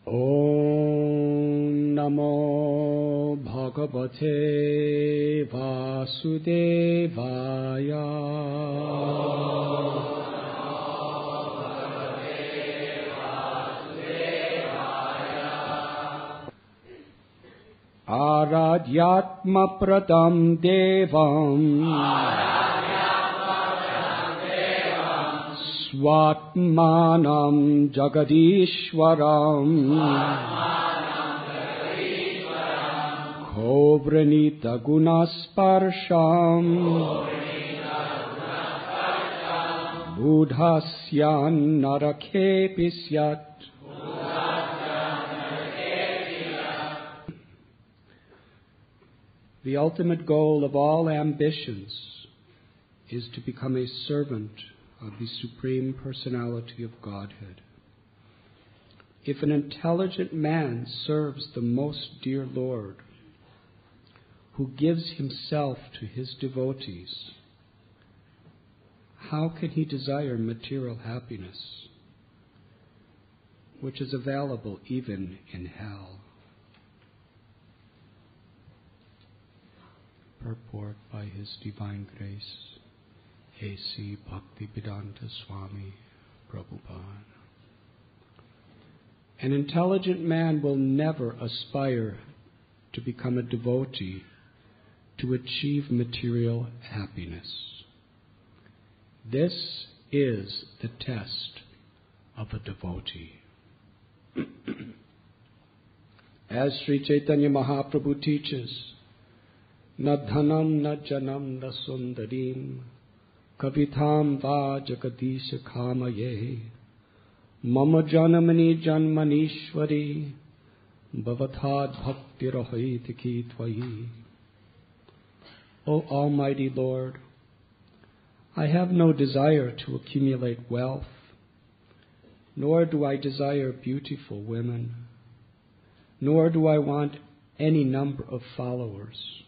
Om Namo Bhagavate Vasudevaya. Aradhyatma pradam devam Swatmanam Jagadishwaram Kobranita Gunasparsham Buddhasyan Narakepisyat. The ultimate goal of all ambitions is to become a servant of the Supreme Personality of Godhead. If an intelligent man serves the most dear Lord, who gives himself to his devotees, how can he desire material happiness, which is available even in hell? Purport by His Divine Grace, A.C. Bhaktivedanta Swami Prabhupada. An intelligent man will never aspire to become a devotee to achieve material happiness. This is the test of a devotee. As Sri Chaitanya Mahaprabhu teaches, Na dhanam na janam na sundarim Kavitham va jagadisha kamaye Mama janamani janmanishwari Bhavatad bhakti rahitiki tvayi. O Almighty Lord, I have no desire to accumulate wealth, nor do I desire beautiful women, nor do I want any number of followers.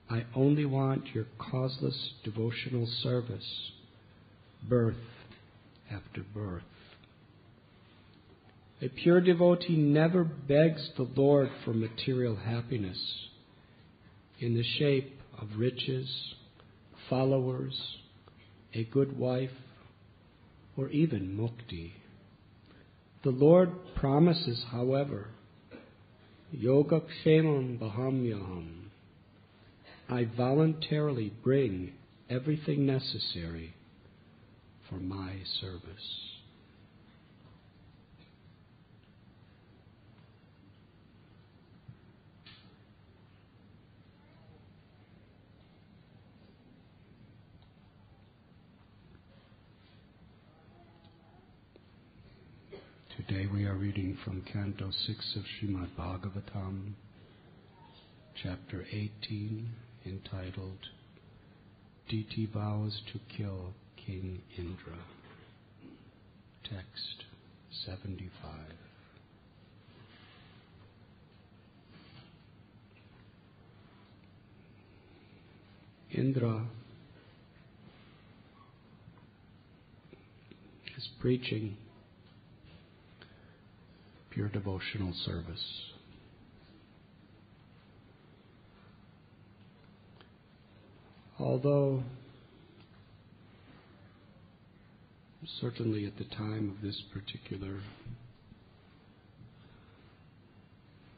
I only want your causeless devotional service, birth after birth. A pure devotee never begs the Lord for material happiness in the shape of riches, followers, a good wife, or even mukti. The Lord promises, however, Yogakshemam Bahamyaham. I voluntarily bring everything necessary for my service. Today we are reading from Canto 6 of Srimad Bhagavatam, Chapter 18, entitled, Diti Vows to Kill King Indra. Text 75. Indra is preaching pure devotional service. Although, certainly at the time of this particular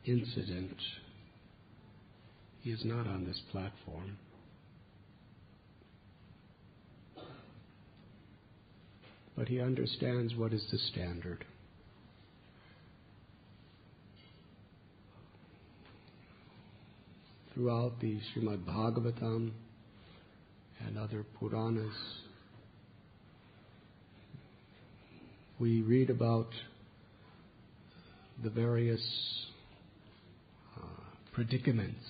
incident, he is not on this platform. But he understands what is the standard. Throughout the Srimad Bhagavatam and other Puranas, we read about the various predicaments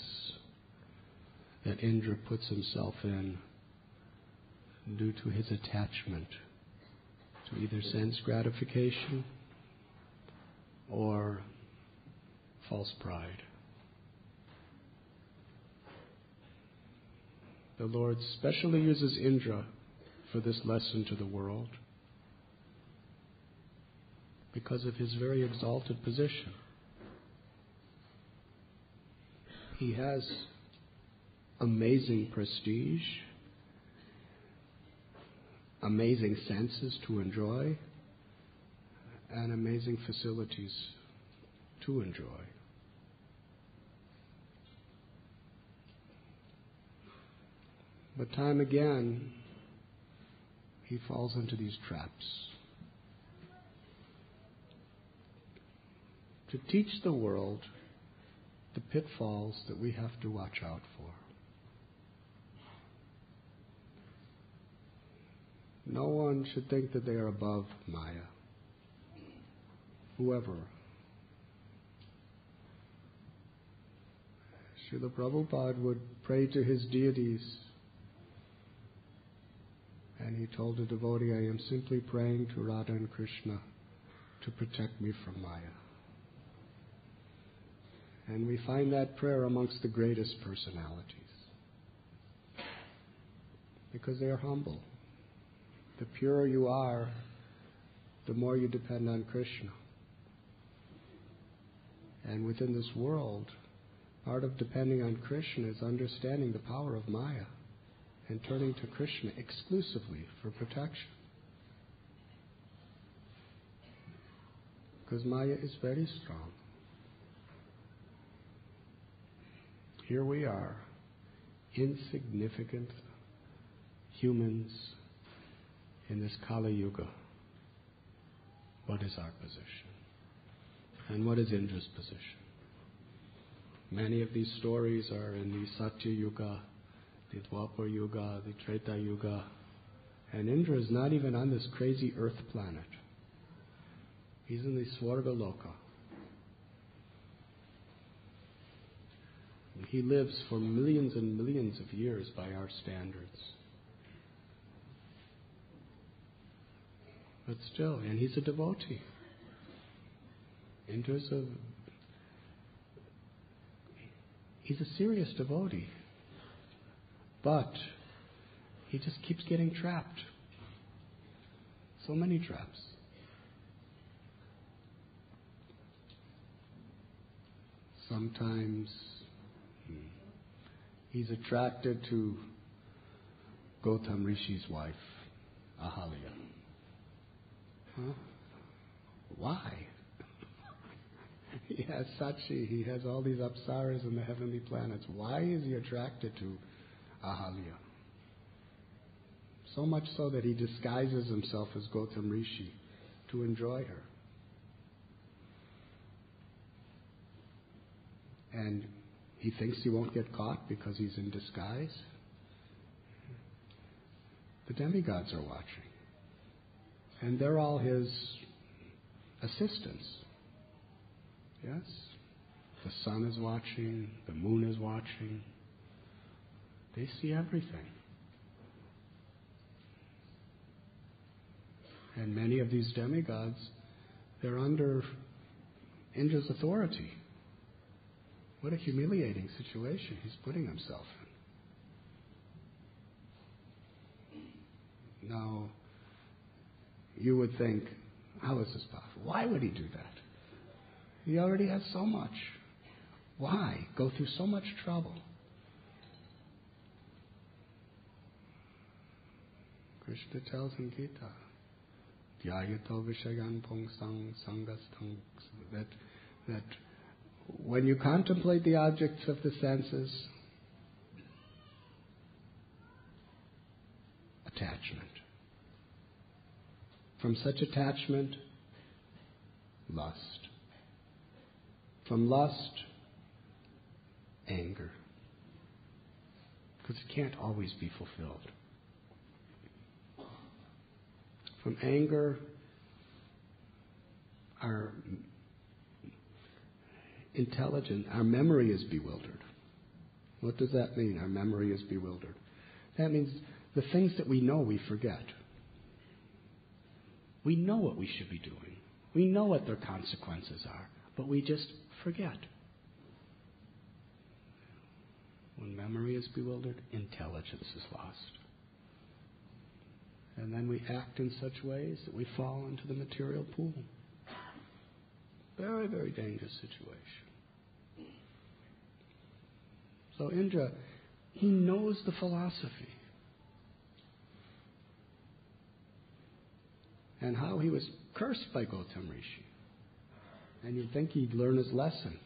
that Indra puts himself in due to his attachment to either sense gratification or false pride. The Lord specially uses Indra for this lesson to the world. because of his very exalted position. He has amazing prestige, amazing senses to enjoy, and amazing facilities to enjoy. But time again, he falls into these traps. To teach the world the pitfalls that we have to watch out for. No one should think that they are above Maya. Whoever. Srila Prabhupada would pray to his deities, and he told a devotee, I am simply praying to Radha and Krishna to protect me from Maya. And we find that prayer amongst the greatest personalities, because they are humble. The purer you are, the more you depend on Krishna. And within this world, part of depending on Krishna is understanding the power of Maya and turning to Krishna exclusively for protection. Because Maya is very strong. Here we are, insignificant humans in this Kali Yuga. What is our position? And what is Indra's position? Many of these stories are in the Satya Yuga, the Dwapar Yuga, the Treta Yuga. And Indra is not even on this crazy earth planet. He's in the Swarga Loka. He lives for millions and millions of years by our standards. But still, and he's a devotee. He's a serious devotee. But he just keeps getting trapped. So many traps. Sometimes he's attracted to Gautam Rishi's wife, Ahalya. Huh? Why? He has Sachi, he has all these apsaras in the heavenly planets. Why is he attracted to Ahalya? So much so that he disguises himself as Gautam Rishi to enjoy her. And he thinks he won't get caught because he's in disguise. The demigods are watching. And they're all his assistants. Yes? The sun is watching, the moon is watching. They see everything. And many of these demigods, they're under Indra's authority. What a humiliating situation he's putting himself in. Now, you would think, how is this possible? Why would he do that? He already has so much. Why go through so much trouble? Krishna tells in Gita, Dhyayato Vishayan Pungsang Sangastang, that when you contemplate the objects of the senses, attachment. From such attachment, lust. From lust, anger. Because it can't always be fulfilled. From anger, our memory is bewildered. What does that mean? Our memory is bewildered. That means the things that we know, we forget. We know what we should be doing. We know what their consequences are, but we just forget. When memory is bewildered, intelligence is lost. And then we act in such ways that we fall into the material pool. Very, very dangerous situation. So Indra, he knows the philosophy. And how he was cursed by Gautam Rishi. And you'd think he'd learn his lesson.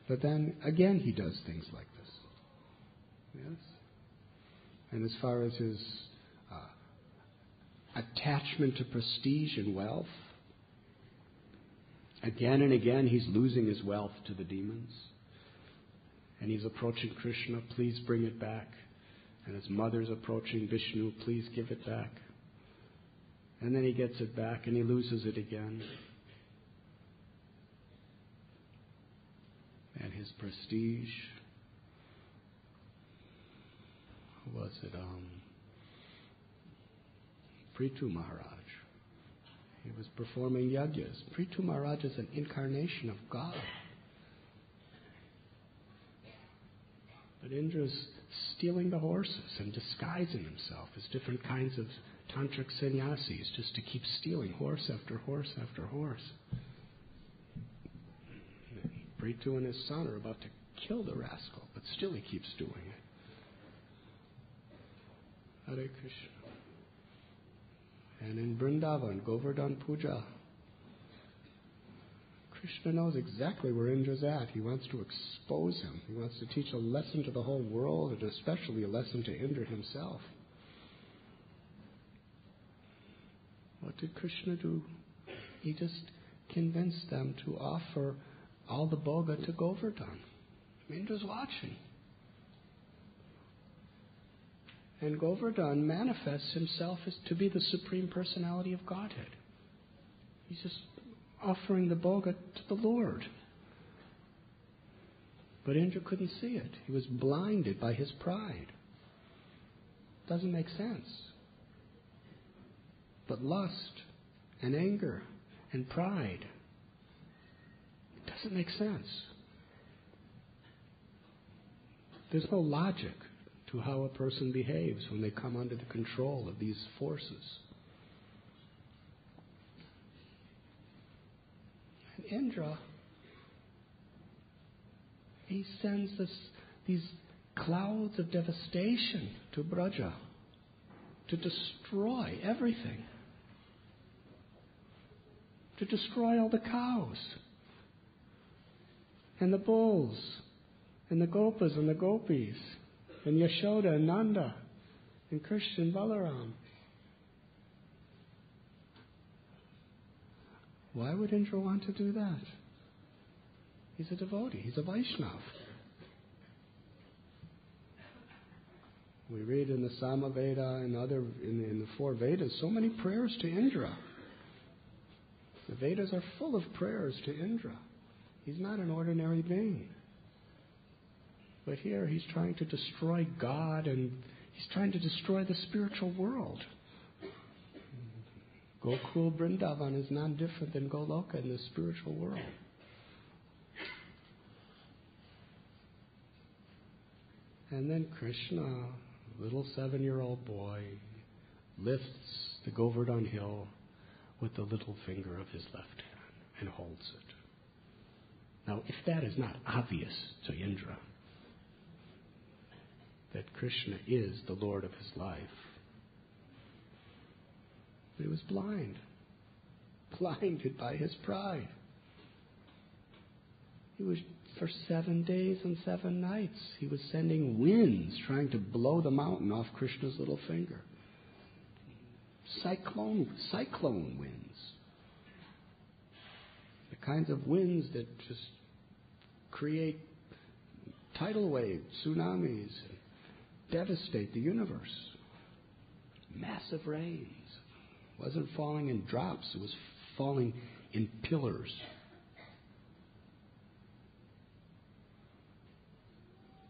But then, again, he does things like this. Yes? And as far as his attachment to prestige and wealth, again and again he's losing his wealth to the demons. And he's approaching Krishna, please bring it back. And his mother's approaching Vishnu, please give it back. And then he gets it back and he loses it again. And his prestige, who was it? Prithu Maharaj. He was performing yagyas. Prithu Maharaj is an incarnation of God. But Indra's stealing the horses and disguising himself as different kinds of tantric sannyasis just to keep stealing horse after horse after horse. Prithu and his son are about to kill the rascal, but still he keeps doing it. Hare Krishna. And in Vrindavan, Govardhan Puja, Krishna knows exactly where Indra's at. He wants to expose him. He wants to teach a lesson to the whole world, and especially a lesson to Indra himself. What did Krishna do? He just convinced them to offer all the bhoga to Govardhan. Indra's watching. And Govardhan manifests himself as to be the Supreme Personality of Godhead. He's just offering the bhoga to the Lord. But Indra couldn't see it. He was blinded by his pride. Doesn't make sense. But lust and anger and pride, it doesn't make sense. There's no logic to how a person behaves when they come under the control of these forces. And Indra, he sends these clouds of devastation to Braja to destroy everything. To destroy all the cows and the bulls and the gopas and the gopis and Yashoda and Nanda and Krishna and Balaram. Why would Indra want to do that? He's a devotee. He's a Vaishnava. We read in the Samaveda and in the four Vedas so many prayers to Indra. The Vedas are full of prayers to Indra. He's not an ordinary being. But here he's trying to destroy God and he's trying to destroy the spiritual world. Gokul Vrindavan is not different than Goloka in the spiritual world. And then Krishna, little 7-year-old boy, lifts the Govardhan hill with the little finger of his left hand and holds it. Now, if that is not obvious to Indra, that Krishna is the Lord of his life, but he was blinded by his pride. He was, for 7 days and 7 nights, he was sending winds trying to blow the mountain off Krishna's little finger. Cyclone winds. The kinds of winds that just create tidal waves, tsunamis, and devastate the universe. Massive rains. It wasn't falling in drops, it was falling in pillars.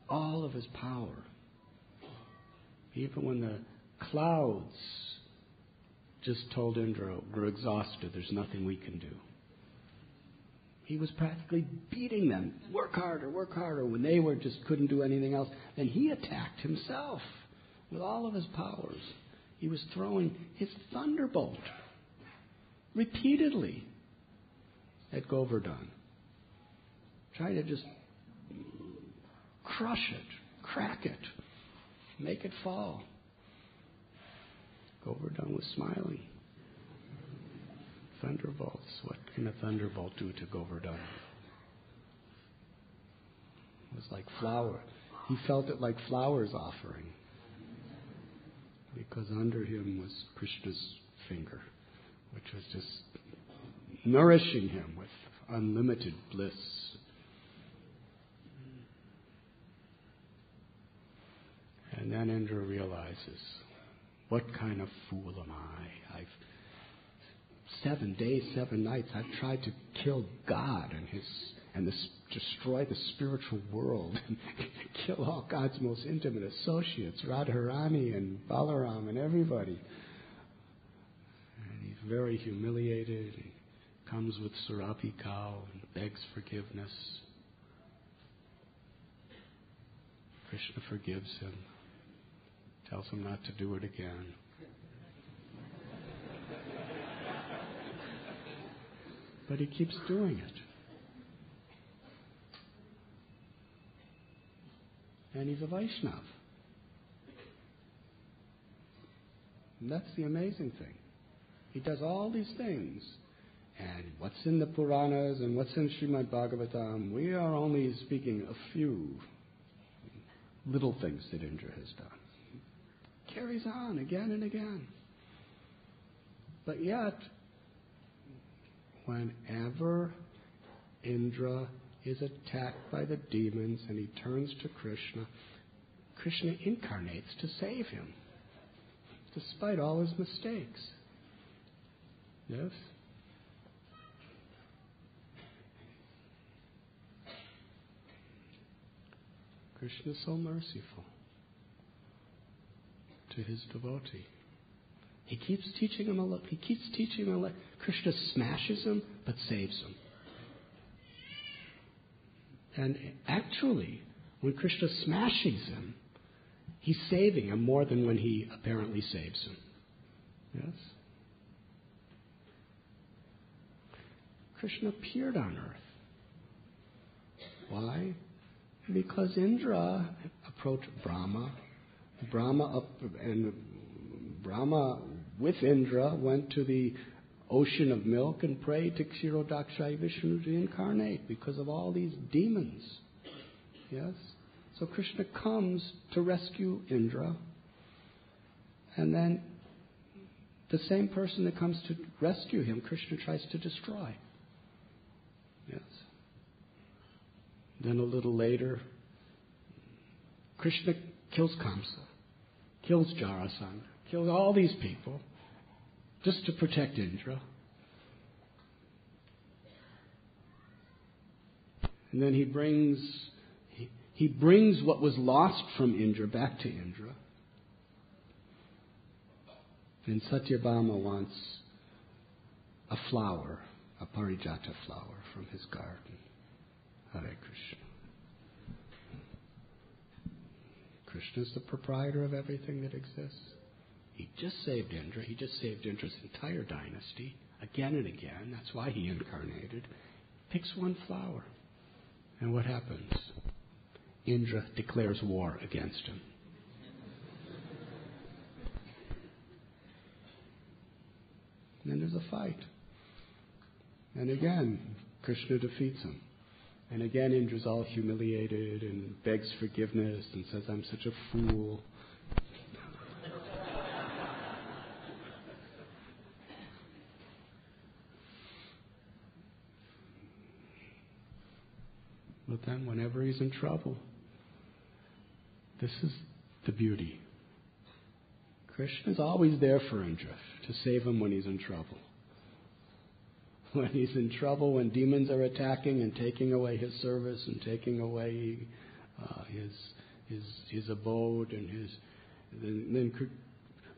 All of his power. Even when the clouds just told Indra, we're exhausted, there's nothing we can do. He was practically beating them. Work harder, when they just couldn't do anything else. And he attacked himself with all of his powers. He was throwing his thunderbolt repeatedly at Govardhan, trying to just crush it, crack it, make it fall. Govardhan was smiling. Thunderbolts. What can a thunderbolt do to Govardhan? It was like flower. He felt it like flowers offering, because under him was Krishna's finger, which was just nourishing him with unlimited bliss. And then Indra realizes, what kind of fool am I? 7 days, 7 nights, I've tried to kill God and destroy the spiritual world and kill all God's most intimate associates, Radharani and Balaram and everybody. And he's very humiliated. He comes with Surapi cow and begs forgiveness. Krishna forgives him, tells him not to do it again. But he keeps doing it. And he's a Vaishnav. And that's the amazing thing. He does all these things. And what's in the Puranas and what's in Srimad Bhagavatam, we are only speaking a few little things that Indra has done. Carries on again and again. But yet, whenever Indra is attacked by the demons and he turns to Krishna, Krishna incarnates to save him, despite all his mistakes. Yes? Krishna is so merciful to his devotee. He keeps teaching him a lot. He keeps teaching him a lot. Krishna smashes him, but saves him. And actually, when Krishna smashes him, he's saving him more than when he apparently saves him. Yes? Krishna appeared on earth. Why? Because Indra approached Brahma. Brahma with Indra went to the ocean of milk and prayed to Kshirodakshai Vishnu to incarnate because of all these demons. Yes? So Krishna comes to rescue Indra, and then the same person that comes to rescue him, Krishna tries to destroy. Yes? Then a little later, Krishna kills Kamsa, kills Jarasandha, kills all these people just to protect Indra. And then he brings what was lost from Indra back to Indra. And Satyabhama wants a flower, a parijata flower from his garden. Hare Krishna. Krishna is the proprietor of everything that exists. He just saved Indra. He just saved Indra's entire dynasty again and again. That's why he incarnated. Picks one flower. And what happens? Indra declares war against him. And then there's a fight. And again, Krishna defeats him. And again, Indra's all humiliated and begs forgiveness and says, I'm such a fool. But then whenever he's in trouble, this is the beauty. Krishna's always there for Indra to save him when he's in trouble. When he's in trouble, when demons are attacking and taking away his service and taking away his abode and then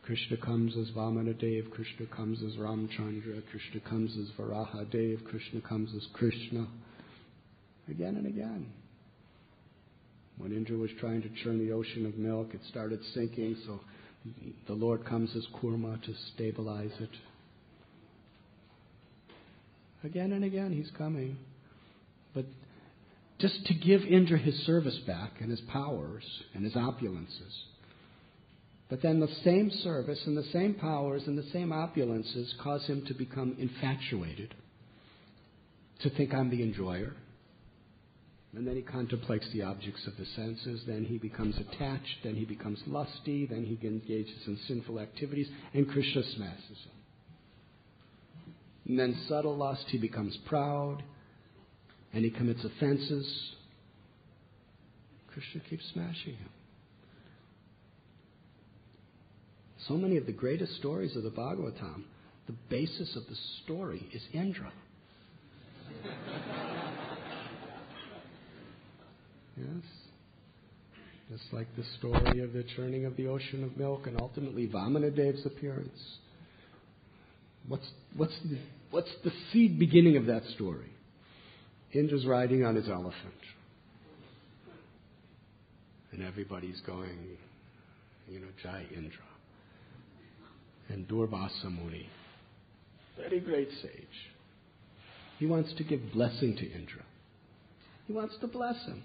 Krishna comes as Vamanadev, Krishna comes as Ramchandra, Krishna comes as Varahadev, Krishna comes as Krishna. Again and again. When Indra was trying to churn the ocean of milk, it started sinking, so the Lord comes as Kurma to stabilize it. Again and again he's coming. But just to give Indra his service back and his powers and his opulences. But then the same service and the same powers and the same opulences cause him to become infatuated, to think I'm the enjoyer. And then he contemplates the objects of the senses, then he becomes attached, then he becomes lusty, then he engages in sinful activities, and Krishna smashes him. And then subtle lust, he becomes proud, and he commits offenses. Krishna keeps smashing him. So many of the greatest stories of the Bhagavatam, the basis of the story is Indra. Yes. Just like the story of the churning of the ocean of milk and ultimately Vamanadev's appearance. What's the seed beginning of that story? Indra's riding on his elephant. And everybody's going, Jai Indra. And Durvasa Muni, very great sage, he wants to give blessing to Indra. He wants to bless him.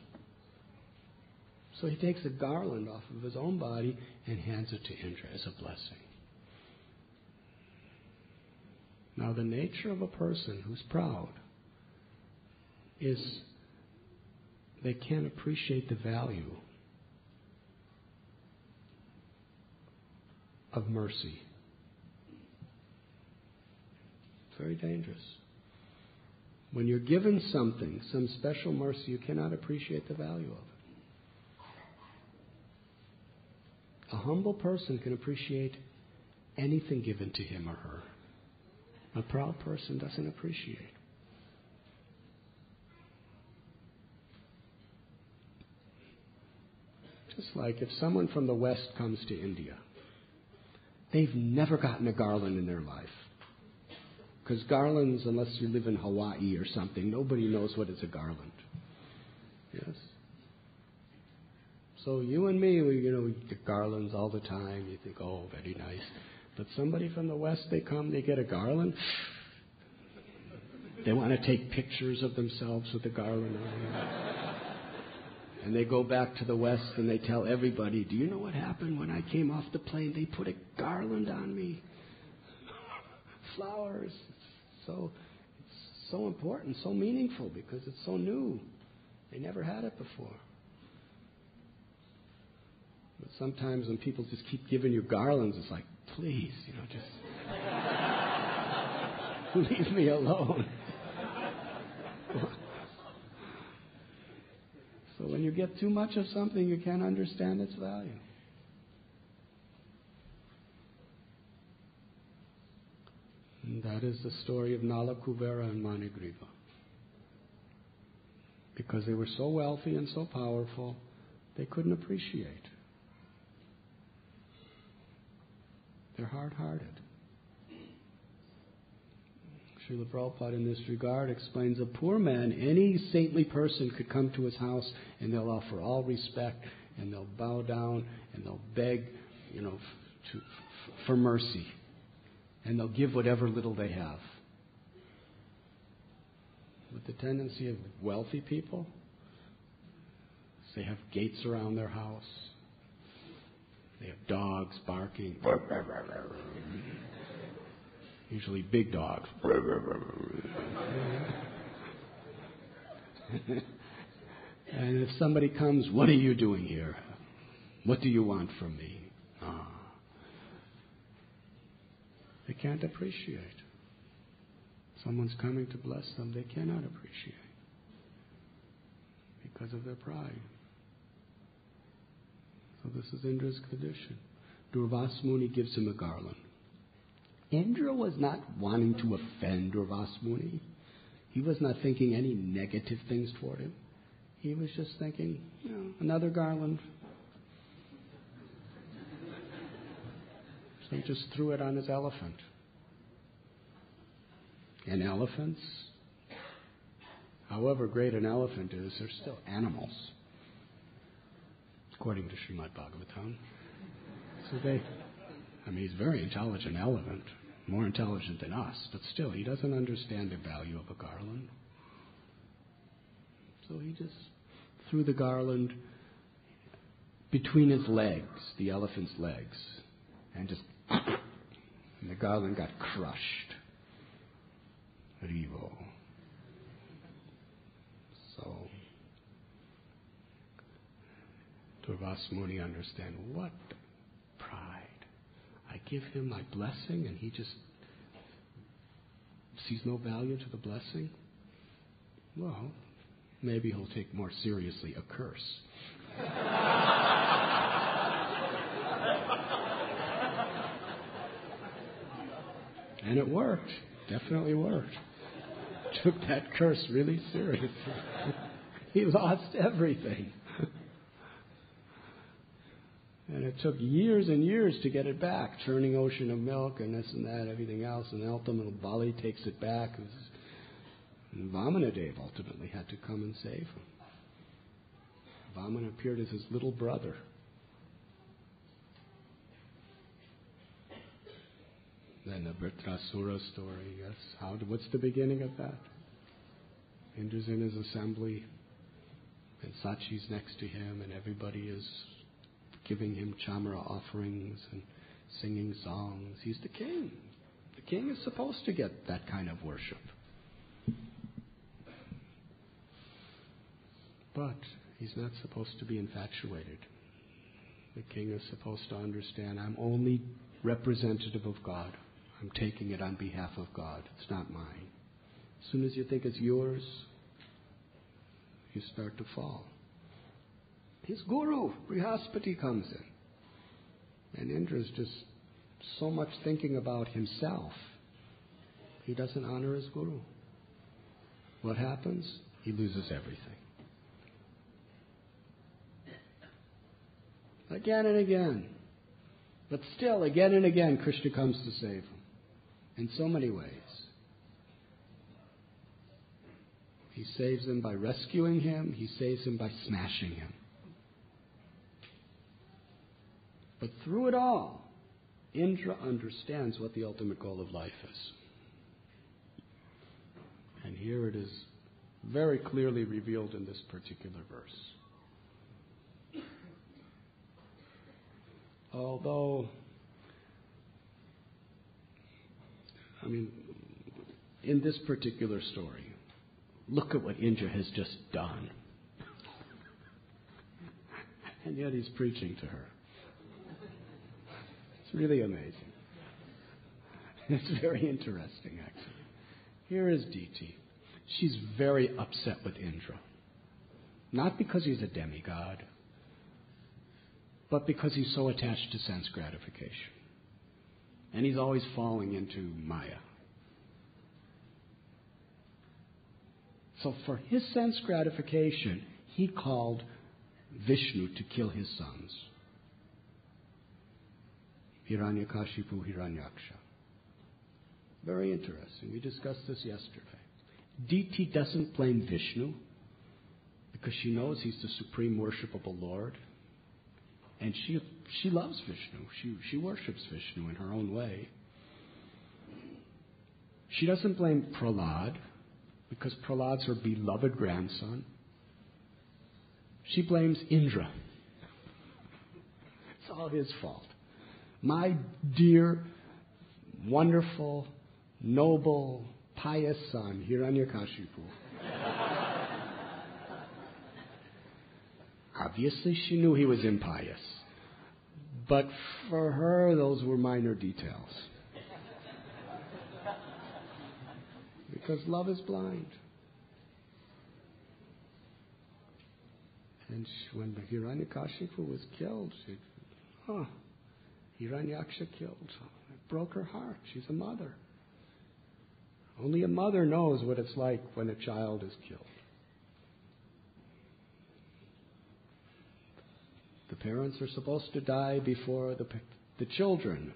So he takes a garland off of his own body and hands it to Indra as a blessing. Now the nature of a person who's proud is they can't appreciate the value of mercy. It's very dangerous. When you're given something, some special mercy, you cannot appreciate the value of it. A humble person can appreciate anything given to him or her. A proud person doesn't appreciate. Just like if someone from the West comes to India, they've never gotten a garland in their life. Because garlands, unless you live in Hawaii or something, nobody knows what is a garland. Yes? So you and me, we get garlands all the time. You think, oh, very nice. But somebody from the West, they come, they get a garland. They want to take pictures of themselves with the garland on. And they go back to the West and they tell everybody, do you know what happened when I came off the plane? They put a garland on me. Flowers. It's so important, so meaningful because it's so new. They never had it before. But sometimes when people just keep giving you garlands, it's like, please, just leave me alone. So when you get too much of something, you can't understand its value. And that is the story of Nala Kuvera and Manigriva. Because they were so wealthy and so powerful, they couldn't appreciate. They're hard-hearted. Srila Prabhupada in this regard explains a poor man, any saintly person could come to his house and they'll offer all respect and they'll bow down and they'll beg, for mercy. And they'll give whatever little they have. But the tendency of wealthy people is they have gates around their house. They have dogs barking. Usually big dogs. And if somebody comes, what are you doing here? What do you want from me? They can't appreciate. Someone's coming to bless them, they cannot appreciate because of their pride. So this is Indra's condition. Durvasa Muni gives him a garland. Indra was not wanting to offend Durvasa Muni. He was not thinking any negative things toward him. He was just thinking, another garland. So he just threw it on his elephant. And elephants, however great an elephant is, they're still animals, according to Srimad Bhagavatam. So he's a very intelligent elephant. more intelligent than us, but still, he doesn't understand the value of a garland. So he just threw the garland between his legs, the elephant's legs, and just, and the garland got crushed. Rivo. So, Durvas Muni understand what pride. I give him my blessing and he just sees no value to the blessing. Well, maybe he'll take more seriously a curse. And it worked. Definitely worked. Took that curse really seriously. He lost everything. And it took years and years to get it back, churning ocean of milk and this and that, everything else. And ultimately, Bali takes it back. And Vamanadev ultimately had to come and save him. Vamana appeared as his little brother. Then the Vritrasura story, yes. What's the beginning of that? Indra's in his assembly, and Sachi's next to him, and everybody is giving him chamara offerings and singing songs. He's the king. The king is supposed to get that kind of worship. But he's not supposed to be infatuated. The king is supposed to understand, I'm only representative of God. I'm taking it on behalf of God. It's not mine. As soon as you think it's yours, you start to fall. His guru, Brihaspati, comes in. And Indra's just so much thinking about himself. He doesn't honor his guru. What happens? He loses everything. Again and again. But still, again and again, Krishna comes to save him. In so many ways. He saves him by rescuing him. He saves him by smashing him. But through it all, Indra understands what the ultimate goal of life is. And here it is very clearly revealed in this particular verse. Although, in this particular story, look at what Indra has just done. And yet he's preaching to her. It's really amazing. It's very interesting, actually. Here is Diti. She's very upset with Indra. Not because he's a demigod, but because he's so attached to sense gratification. And he's always falling into Maya. So for his sense gratification, he called Vishnu to kill his sons. Hiranyakashipu, Hiranyaksha. Very interesting. We discussed this yesterday. Diti doesn't blame Vishnu because she knows he's the supreme worshipable Lord. And she loves Vishnu. She worships Vishnu in her own way. She doesn't blame Prahlad because Prahlad's her beloved grandson. She blames Indra. It's all his fault. My dear, wonderful, noble, pious son, Hiranyakashipu. Obviously, she knew he was impious. But for her, those were minor details. Because love is blind. And when Hiranyakashipu was killed, she said, Hiranyaksha killed. It broke her heart. She's a mother. Only a mother knows what it's like when a child is killed. The parents are supposed to die before the children.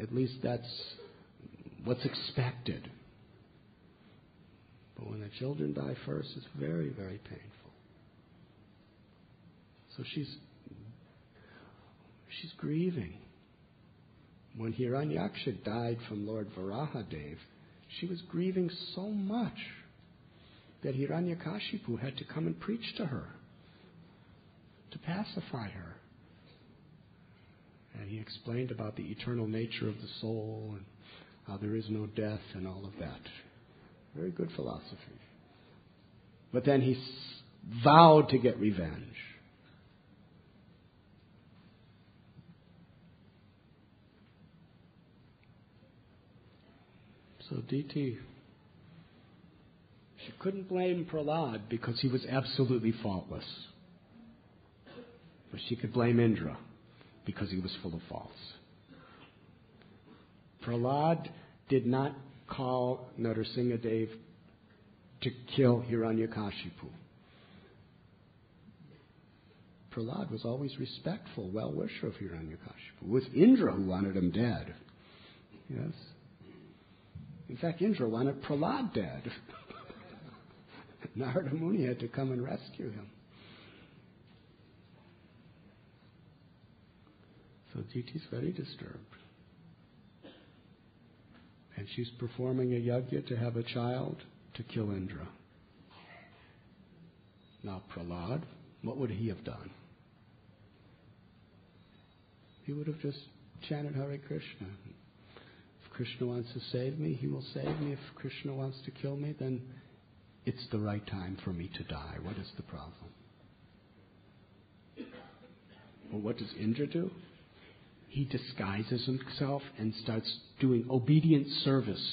At least that's what's expected. But when the children die first, it's very, very painful. So she's grieving. When Hiranyaksha died from Lord Varahadev, she was grieving so much that Hiranyakashipu had to come and preach to her, to pacify her. And he explained about the eternal nature of the soul and how there is no death and all of that. Very good philosophy. But then he vowed to get revenge. So Diti, she couldn't blame Prahlad because he was absolutely faultless. But she could blame Indra because he was full of faults. Prahlad did not call Narasimhadev to kill Hiranyakashipu. Prahlad was always respectful, well-wisher of Hiranyakashipu. It was Indra who wanted him dead. Yes. In fact, Indra wanted Prahlad dead. Narada Muni had to come and rescue him. So Diti's very disturbed. And she's performing a yajna to have a child to kill Indra. Now Prahlad, what would he have done? He would have just chanted Hare Krishna. If Krishna wants to save me, he will save me. If Krishna wants to kill me, then it's the right time for me to die. What is the problem? Well, what does Indra do? He disguises himself and starts doing obedient service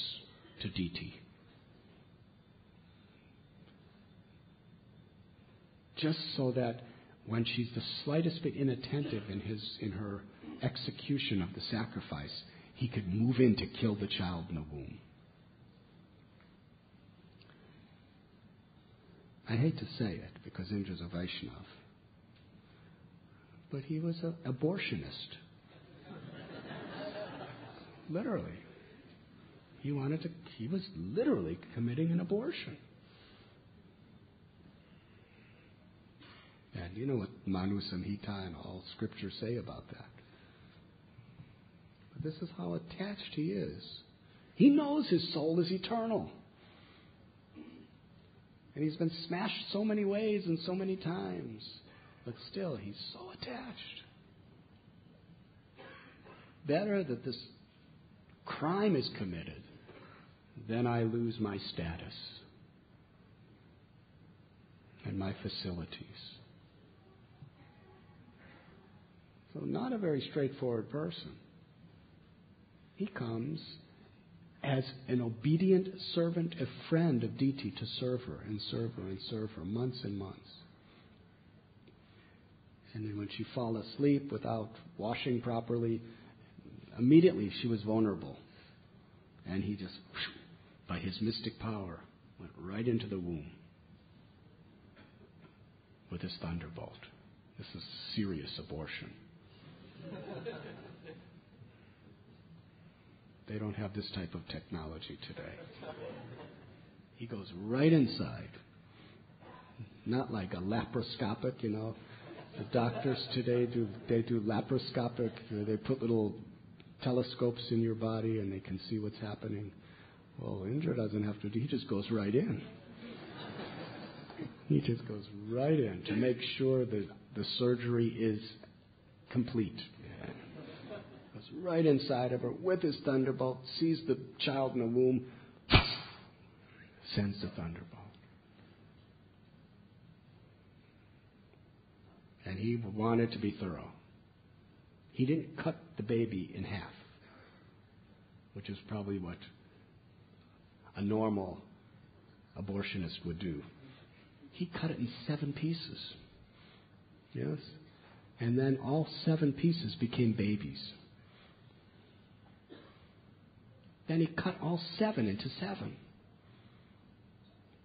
to Diti. Just so that when she's the slightest bit inattentive in her execution of the sacrifice, he could move in to kill the child in the womb. I hate to say it because Indra's a Vaishnav, but he was an abortionist. Literally. He was literally committing an abortion. And you know what Manu Samhita and all scriptures say about that. But this is how attached he is. He knows his soul is eternal. And he's been smashed so many ways and so many times. But still, he's so attached. Better that this crime is committed than I lose my status and my facilities. So not a very straightforward person. He comes as an obedient servant, a friend of Diti, to serve her and serve her and serve her months and months. And then when she fell asleep without washing properly, immediately she was vulnerable. And he just, by his mystic power, went right into the womb with his thunderbolt. This is serious abortion. They don't have this type of technology today. He goes right inside. Not like a laparoscopic, The doctors today do laparoscopic. They put little telescopes in your body and they can see what's happening. Well, Indra doesn't have to do. He just goes right in. He just goes right in to make sure that the surgery is complete. Goes right inside of her with his thunderbolt, sees the child in the womb, sends the thunderbolt. And he wanted to be thorough. He didn't cut the baby in half, which is probably what a normal abortionist would do. He cut it in 7 pieces. Yes? And then all 7 pieces became babies. Then he cut all 7 into 7.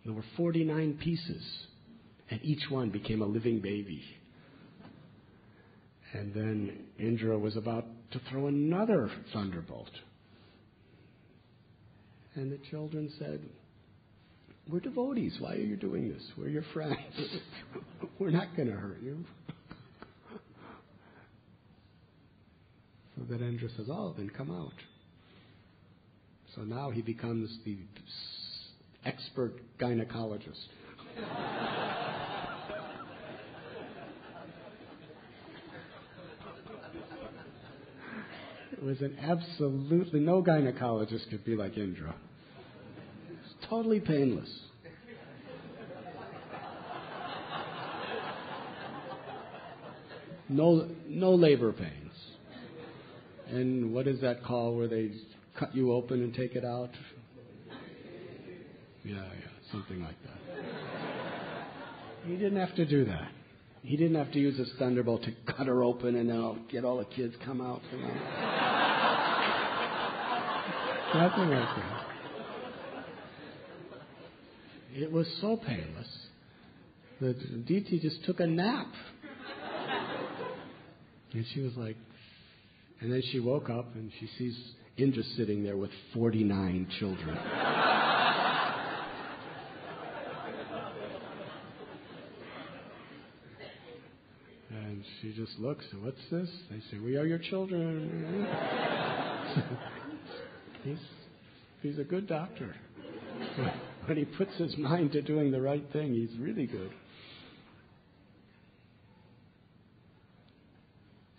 There were 49 pieces, and each one became a living baby. And then Indra was about to throw another thunderbolt. And the children said, "We're devotees. Why are you doing this? We're your friends. We're not going to hurt you." So that Indra says, oh, then come out. So now he becomes the expert gynecologist. It was an absolutely, no gynecologist could be like Indra. It's totally painless. No labor pains. And what is that called where they cut you open and take it out? Yeah, something like that. He didn't have to do that. He didn't have to use his thunderbolt to cut her open and then get all the kids come out. Nothing like that. It was so painless that DT just took a nap. And she was like, and then she woke up and she sees Indra sitting there with 49 children. And she just looks, what's this? They say, we are your children. He's a good doctor. When he puts his mind to doing the right thing, he's really good.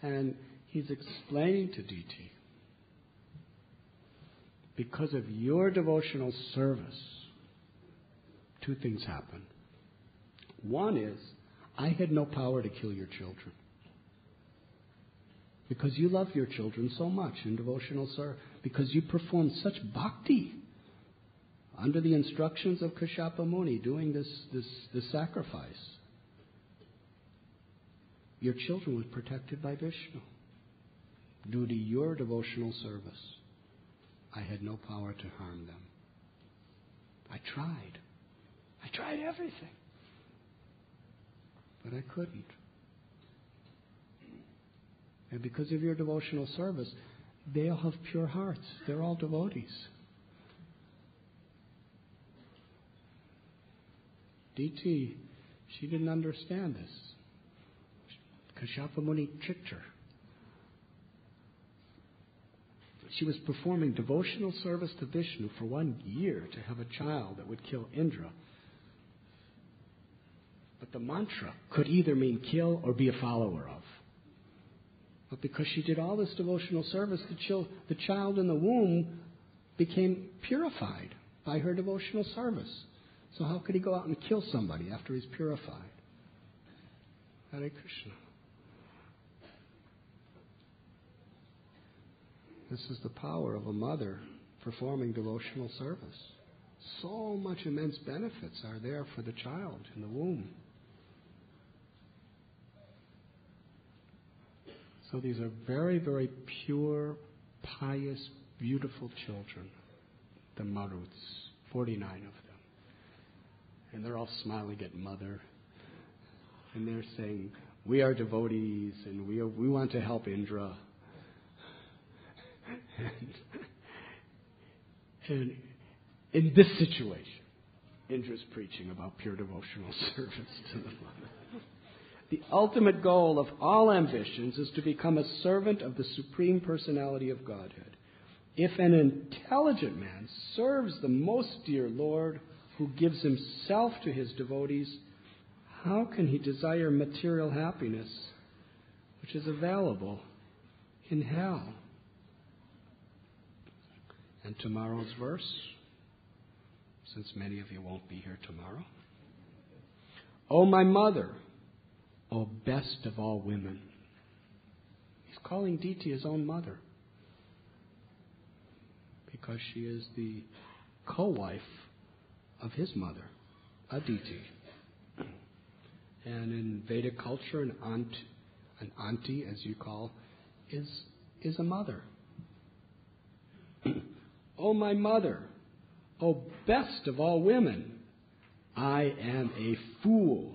And he's explaining to DT, because of your devotional service, two things happen. One is, I had no power to kill your children. Because you love your children so much in devotional service. Because you performed such bhakti under the instructions of Kashyapa Muni doing this sacrifice. Your children were protected by Vishnu due to your devotional service. I had no power to harm them. I tried everything. But I couldn't. And because of your devotional service, they all have pure hearts. They're all devotees. DT, she didn't understand this. Kashyapa Muni tricked her. She was performing devotional service to Vishnu for 1 year to have a child that would kill Indra. But the mantra could either mean kill or be a follower of. But because she did all this devotional service, the child in the womb became purified by her devotional service. So how could he go out and kill somebody after he's purified? Hare Krishna. This is the power of a mother performing devotional service. So much immense benefits are there for the child in the womb. So these are very, very pure, pious, beautiful children, the Maruts, 49 of them. And they're all smiling at Mother. And they're saying, we are devotees and we want to help Indra. And in this situation, Indra's preaching about pure devotional service to the Mother. The ultimate goal of all ambitions is to become a servant of the Supreme Personality of Godhead. If an intelligent man serves the most dear Lord who gives himself to his devotees, how can he desire material happiness which is available in hell? And tomorrow's verse, since many of you won't be here tomorrow. O my mother, O best of all women. He's calling DT his own mother because she is the co-wife of his mother, Aditi. And in Vedic culture, an auntie, as you call, is a mother. O my mother, O best of all women, I am a fool.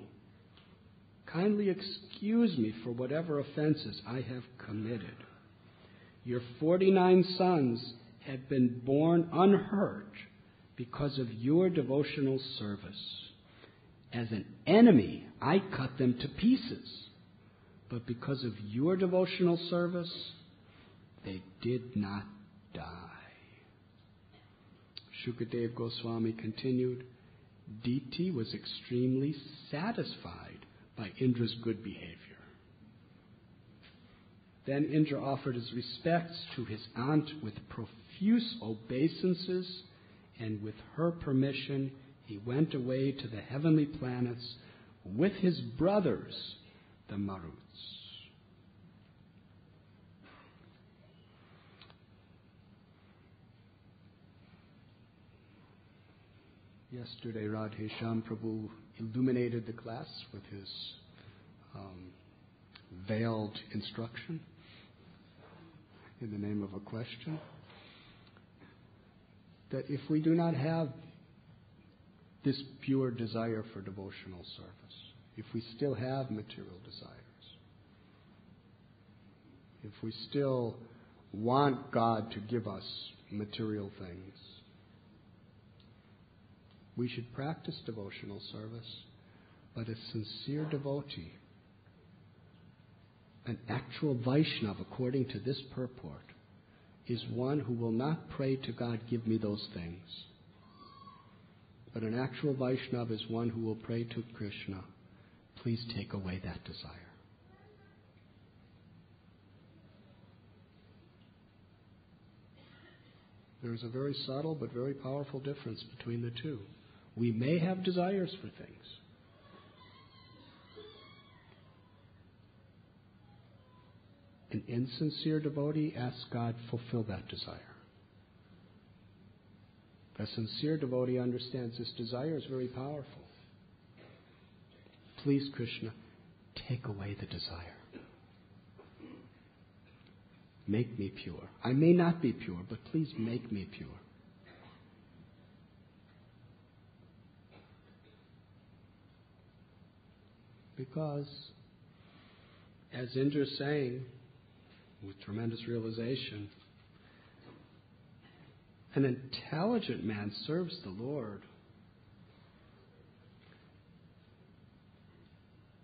Kindly excuse me for whatever offenses I have committed. Your 49 sons have been born unhurt because of your devotional service. As an enemy, I cut them to pieces. But because of your devotional service, they did not die. Shukadev Goswami continued, Diti was extremely satisfied by Indra's good behavior. Then Indra offered his respects to his aunt with profuse obeisances, and with her permission he went away to the heavenly planets with his brothers, the Maruts. Yesterday, Radhe Shyam Prabhu illuminated the class with his veiled instruction in the name of a question. That if we do not have this pure desire for devotional service, if we still have material desires, if we still want God to give us material things, we should practice devotional service, but a sincere devotee, an actual Vaishnava according to this purport, is one who will not pray to God, give me those things. But an actual Vaishnava is one who will pray to Krishna, please take away that desire. There is a very subtle but very powerful difference between the two. We may have desires for things. An insincere devotee asks God, fulfill that desire. A sincere devotee understands this desire is very powerful. Please, Krishna, take away the desire. Make me pure. I may not be pure, but please make me pure. Because, as Indra's saying, with tremendous realization, an intelligent man serves the Lord.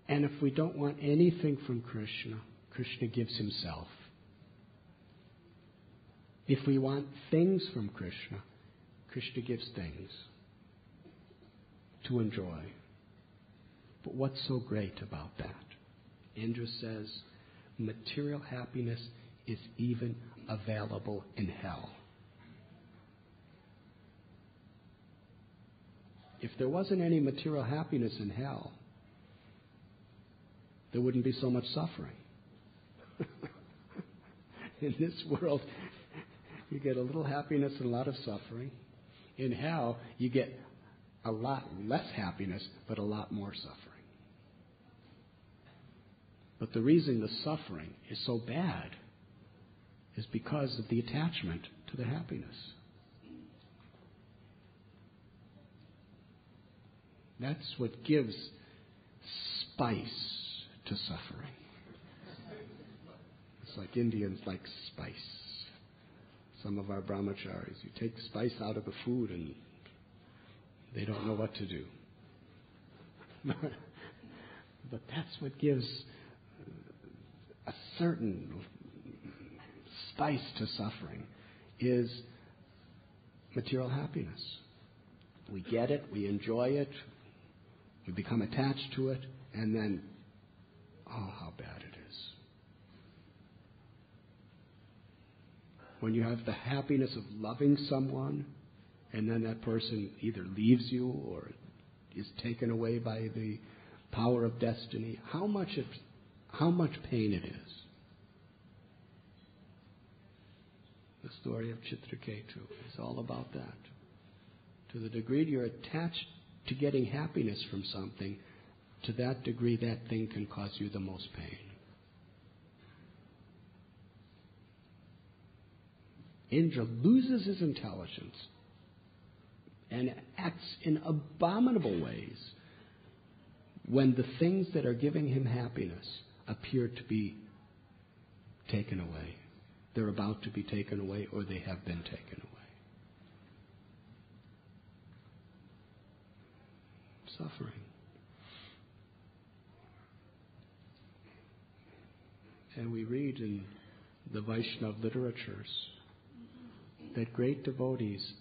And if we don't want anything from Krishna, Krishna gives himself. If we want things from Krishna, Krishna gives things to enjoy. But what's so great about that? Indra says, material happiness is even available in hell. If there wasn't any material happiness in hell, there wouldn't be so much suffering. In this world, you get a little happiness and a lot of suffering. In hell, you get a lot less happiness, but a lot more suffering. But the reason the suffering is so bad is because of the attachment to the happiness. That's what gives spice to suffering. It's like Indians like spice. Some of our brahmacharis, you take spice out of the food and they don't know what to do. But that's what gives a certain spice to suffering, is material happiness. We get it, we enjoy it, we become attached to it, and then, oh, how bad it is. When you have the happiness of loving someone, and then that person either leaves you or is taken away by the power of destiny, how much pain it is. The story of Chitraketu is all about that. To the degree you're attached to getting happiness from something, to that degree that thing can cause you the most pain. Indra loses his intelligence and acts in abominable ways when the things that are giving him happiness appear to be taken away. They're about to be taken away, or they have been taken away. Suffering. And we read in the Vaishnava literatures that great devotees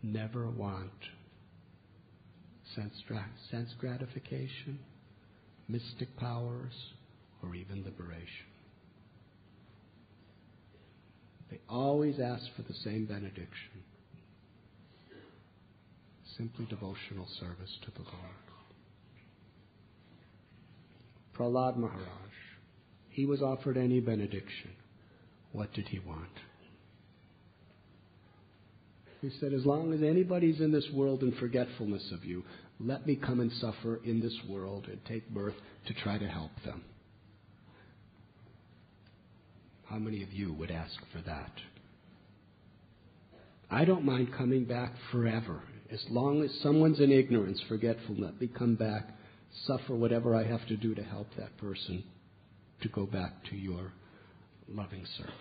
never want sense gratification, mystic powers, or even liberation. They always ask for the same benediction, simply devotional service to the Lord. Prahlad Maharaj, he was offered any benediction. What did he want? He said, as long as anybody's in this world in forgetfulness of you, let me come and suffer in this world and take birth to try to help them. How many of you would ask for that? I don't mind coming back forever. As long as someone's in ignorance, forgetful, let me come back, suffer whatever I have to do to help that person to go back to your loving service.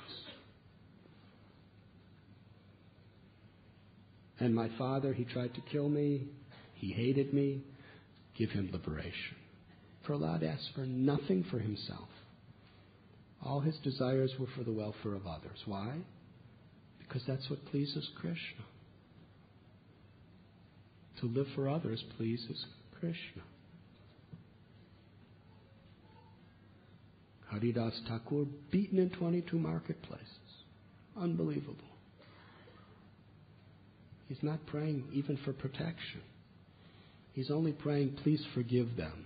And my father, he tried to kill me. He hated me. Give him liberation. Prahlad asked for nothing for himself. All his desires were for the welfare of others. Why? Because that's what pleases Krishna. To live for others pleases Krishna. Haridas Thakur beaten in 22 marketplaces. Unbelievable. He's not praying even for protection. He's only praying, please forgive them.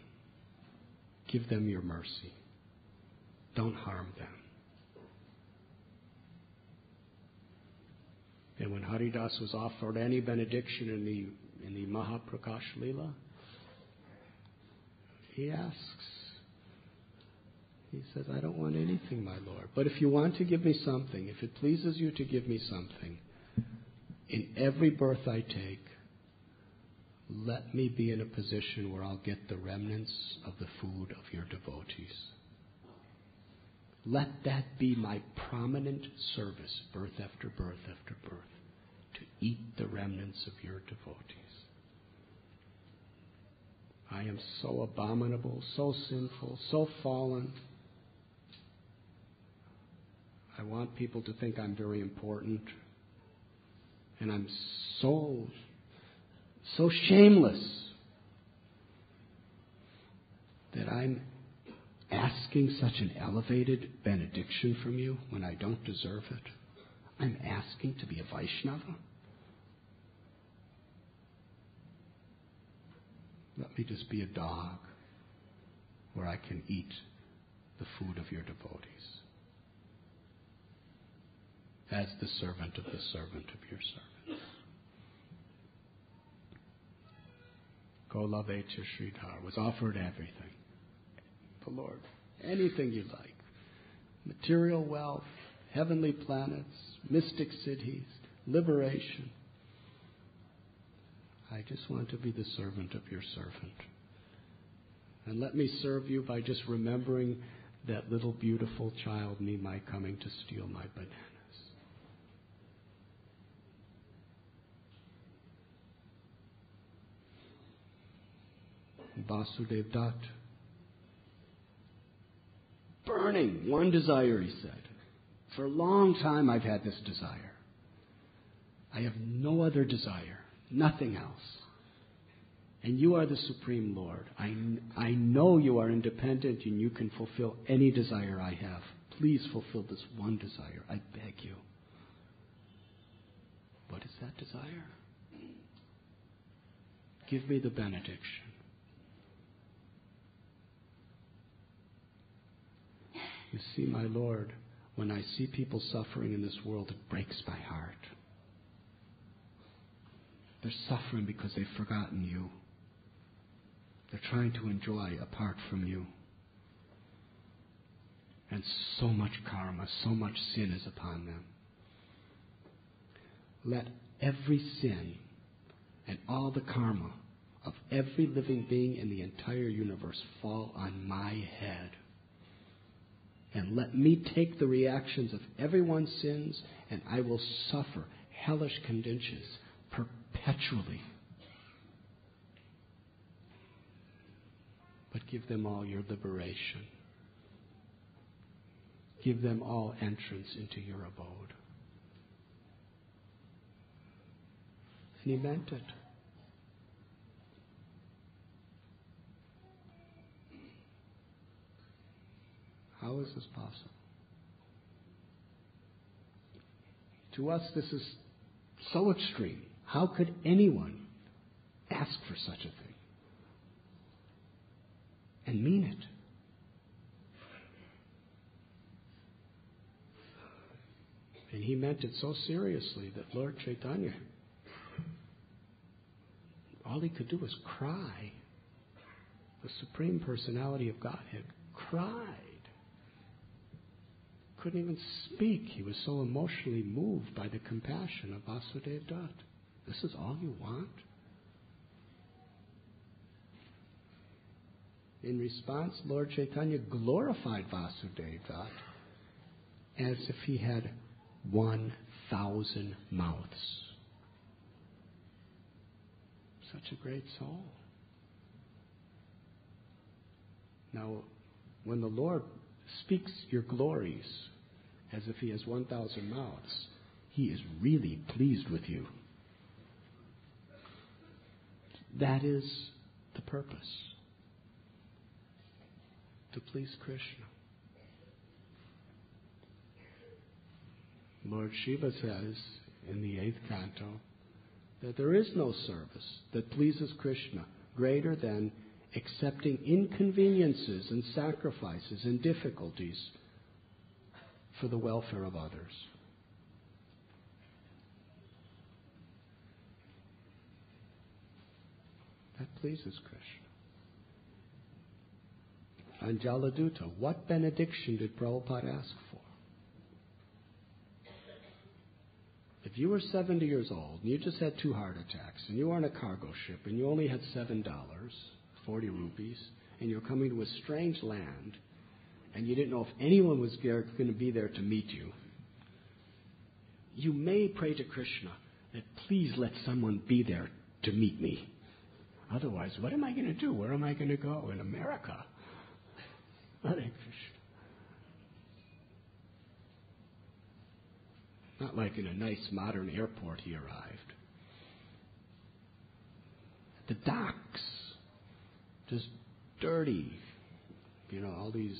Give them your mercy. Don't harm them. And when Haridas was offered any benediction in the Mahaprakash Leela, he asks, he says, I don't want anything, my Lord. But if you want to give me something, if it pleases you to give me something, in every birth I take, let me be in a position where I'll get the remnants of the food of your devotees. Let that be my prominent service, birth after birth after birth, to eat the remnants of your devotees. I am so abominable, so sinful, so fallen. I want people to think I'm very important. And I'm so shameless that I'm asking such an elevated benediction from you when I don't deserve it. I'm asking to be a Vaishnava. Let me just be a dog where I can eat the food of your devotees as the servant of your servant. Golavecha Sridhar was offered everything. The Lord, anything you like. Material wealth, heavenly planets, mystic cities, liberation. I just want to be the servant of your servant. And let me serve you by just remembering that little beautiful child, Nimai, coming to steal my bananas. Vasudev Dutt. Burning, one desire, he said. For a long time I've had this desire. I have no other desire, nothing else. And you are the Supreme Lord. I know you are independent and you can fulfill any desire I have. Please fulfill this one desire, I beg you. What is that desire? Give me the benediction. You see, my Lord, when I see people suffering in this world, it breaks my heart. They're suffering because they've forgotten you. They're trying to enjoy apart from you. And so much karma, so much sin is upon them. Let every sin and all the karma of every living being in the entire universe fall on my head. And let me take the reactions of everyone's sins, and I will suffer hellish conditions perpetually. But give them all your liberation. give them all entrance into your abode. And he meant it. How is this possible? To us, this is so extreme. How could anyone ask for such a thing and mean it? And he meant it so seriously that Lord Chaitanya, all he could do was cry. The Supreme Personality of Godhead cried. Couldn't even speak. He was so emotionally moved by the compassion of Vasudeva Dutt. This is all you want? In response, Lord Chaitanya glorified Vasudeva Dutt as if he had 1,000 mouths. Such a great soul. Now, when the Lord speaks your glories as if he has 1,000 mouths, he is really pleased with you. That is the purpose. To please Krishna. Lord Shiva says in the 8th canto that there is no service that pleases Krishna greater than accepting inconveniences and sacrifices and difficulties for the welfare of others. That pleases Krishna. On Jaladuta, what benediction did Prabhupada ask for? If you were 70 years old and you just had 2 heart attacks and you were on a cargo ship and you only had $7, 40 rupees, and you're coming to a strange land and you didn't know if anyone was going to be there to meet you, you may pray to Krishna that please let someone be there to meet me. Otherwise, what am I going to do? Where am I going to go? In America? Hare Krishna. Not like in a nice modern airport he arrived. The docks, just dirty. All these,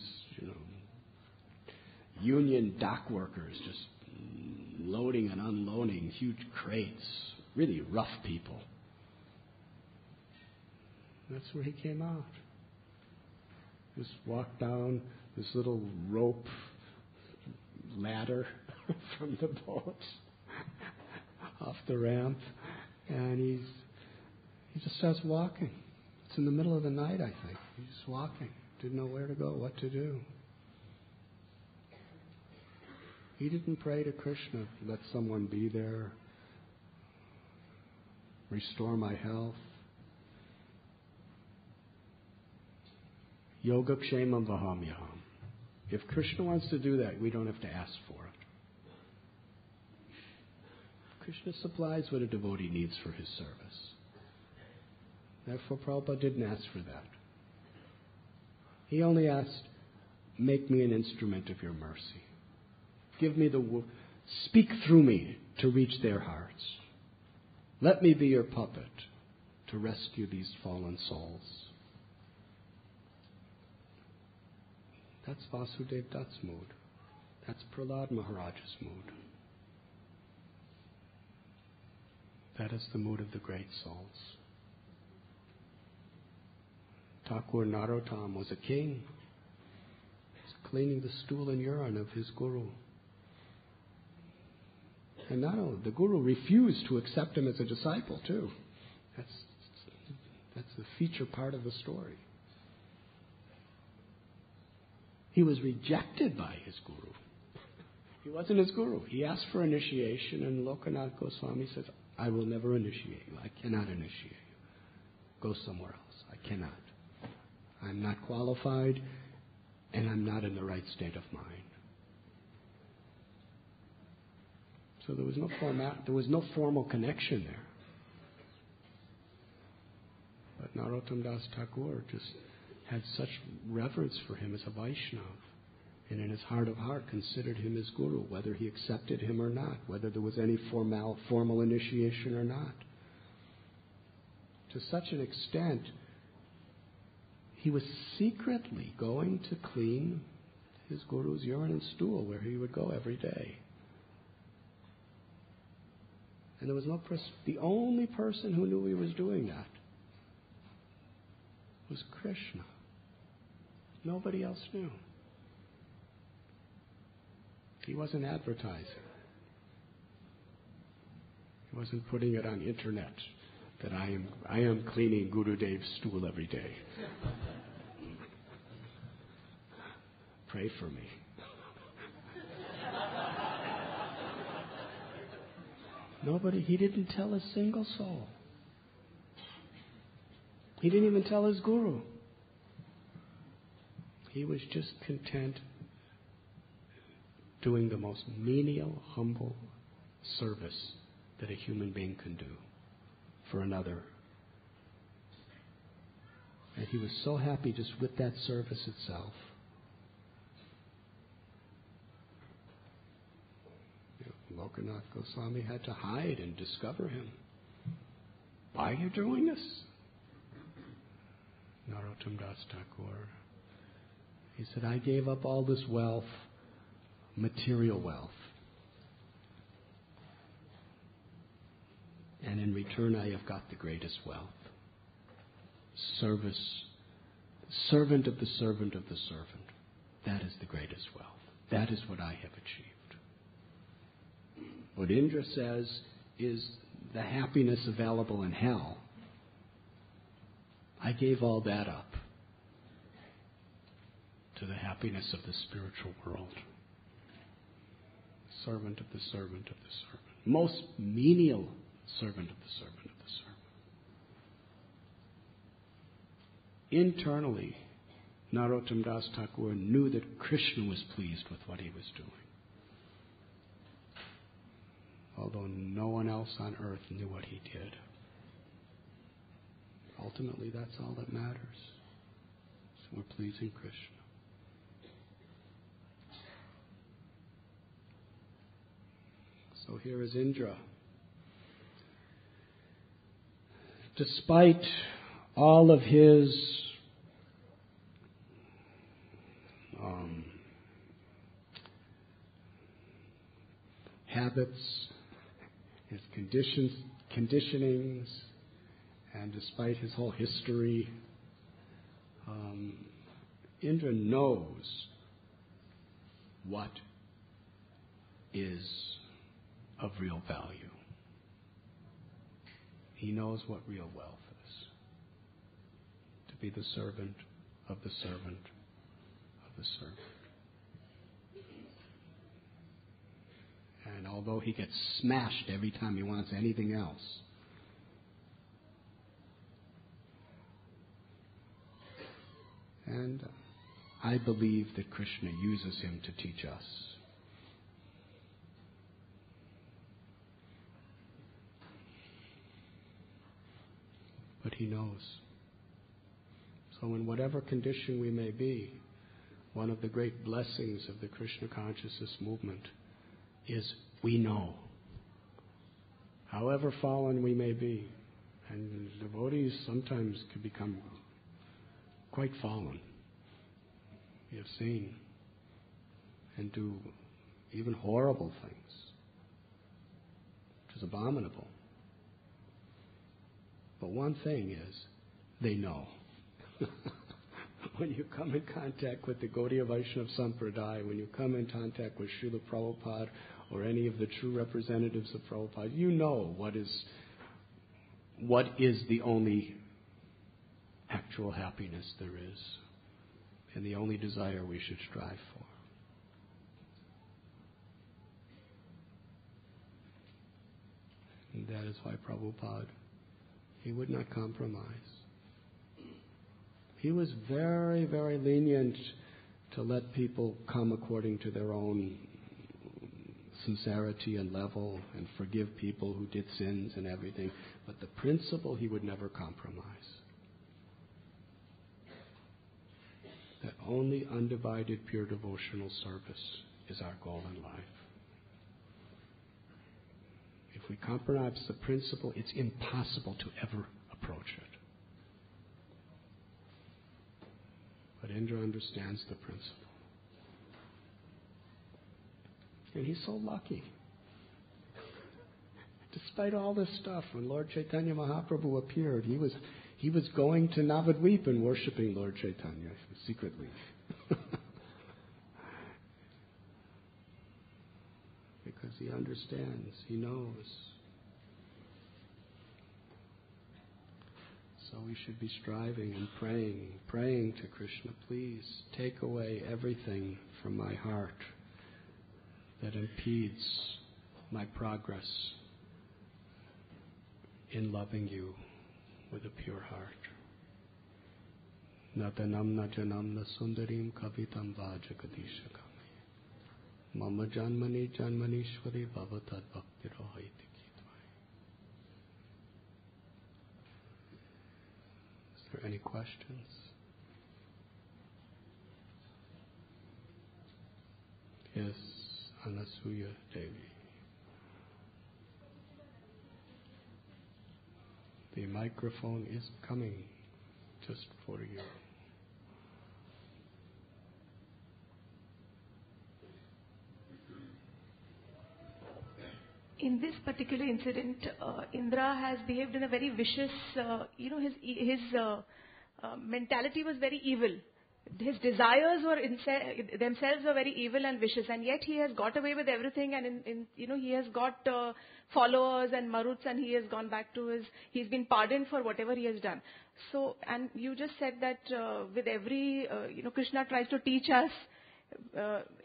union dock workers just loading and unloading huge crates. Really rough people. That's where he came out. Just walked down this little rope ladder from the boat off the ramp, and he just starts walking. It's in the middle of the night, I think. He's just walking. Didn't know where to go, what to do. He didn't pray to Krishna, let someone be there, restore my health. Yogakshemam vahamyaham. If Krishna wants to do that, we don't have to ask for it. Krishna supplies what a devotee needs for his service. Therefore, Prabhupada didn't ask for that. He only asked, make me an instrument of your mercy. Give me speak through me to reach their hearts. Let me be your puppet to rescue these fallen souls. That's Vasudeva Dutt's mood. That's Prahlad Maharaj's mood. That is the mood of the great souls. Thakur Narottam was a king. He's cleaning the stool and urine of his guru. And not only, the guru refused to accept him as a disciple too. That's the feature part of the story. He was rejected by his guru. He wasn't his guru. He asked for initiation, and Lokanath Goswami says, I will never initiate you. I cannot initiate you. Go somewhere else. I cannot. I'm not qualified, and I'm not in the right state of mind. So there was no formal connection there. But Narottam Das Thakur just had such reverence for him as a Vaishnava and in his heart of heart considered him his guru, whether he accepted him or not, whether there was any formal initiation or not. To such an extent, he was secretly going to clean his guru's urine and stool where he would go every day. And there was the only person who knew he was doing that was Krishna. Nobody else knew. He wasn't advertising. He wasn't putting it on internet that I am cleaning Gurudev's stool every day. Pray for me. He didn't tell a single soul. He didn't even tell his guru. He was just content doing the most menial, humble service that a human being can do for another. And he was so happy just with that service itself. Lokanath Goswami had to hide and discover him. Why are you doing this? Narottam Das Thakur. He said, I gave up all this wealth, material wealth. And in return I have got the greatest wealth. Service, servant of the servant of the servant. That is the greatest wealth. That is what I have achieved. What Indra says is the happiness available in hell. I gave all that up to the happiness of the spiritual world. Servant of the servant of the servant. Most menial servant of the servant of the servant. Internally, Narottam Das Thakur knew that Krishna was pleased with what he was doing. Although no one else on earth knew what he did. Ultimately, that's all that matters. So we're pleasing Krishna. So here is Indra. Despite all of his habits, his conditionings, and despite his whole history, Indra knows what is of real value. He knows what real wealth is. To be the servant of the servant of the servant. And although he gets smashed every time he wants anything else, and I believe that Krishna uses him to teach us. But he knows. So in whatever condition we may be, one of the great blessings of the Krishna consciousness movement is we know. However fallen we may be, and devotees sometimes can become quite fallen. We have seen, and do even horrible things, which is abominable. But one thing is, they know. When you come in contact with the Gaudiya Vaishnava Sampradaya, when you come in contact with Srila Prabhupada or any of the true representatives of Prabhupada, you know what is the only actual happiness there is, and the only desire we should strive for. And that is why Prabhupada, he would not compromise. He was very, very lenient to let people come according to their own sincerity and level and forgive people who did sins and everything. But the principle he would never compromise. That Only undivided, pure devotional service is our goal in life. If we compromise the principle, it's impossible to ever approach it. But Indra understands the principle. And he's so lucky. Despite all this stuff, when Lord Chaitanya Mahaprabhu appeared, he was going to Navadvip and worshipping Lord Chaitanya secretly. Because he understands, he knows. So we should be striving and praying to Krishna, please take away everything from my heart that impedes my progress in loving you with a pure heart. Nadanam najanam na sundarim kavitam vajagadishakam. Mama janmani janmanishwari bhavatad bhaktirohaiti kidvai. Is there any questions? Yes, Anasuya Devi. The microphone is coming just for you. In this particular incident, Indra has behaved in a very vicious, his mentality was very evil. His desires were themselves were very evil and vicious, and yet he has got away with everything, and he has got followers and maruts, and he has gone back to he's been pardoned for whatever he has done. So, and you just said that with every, Krishna tries to teach us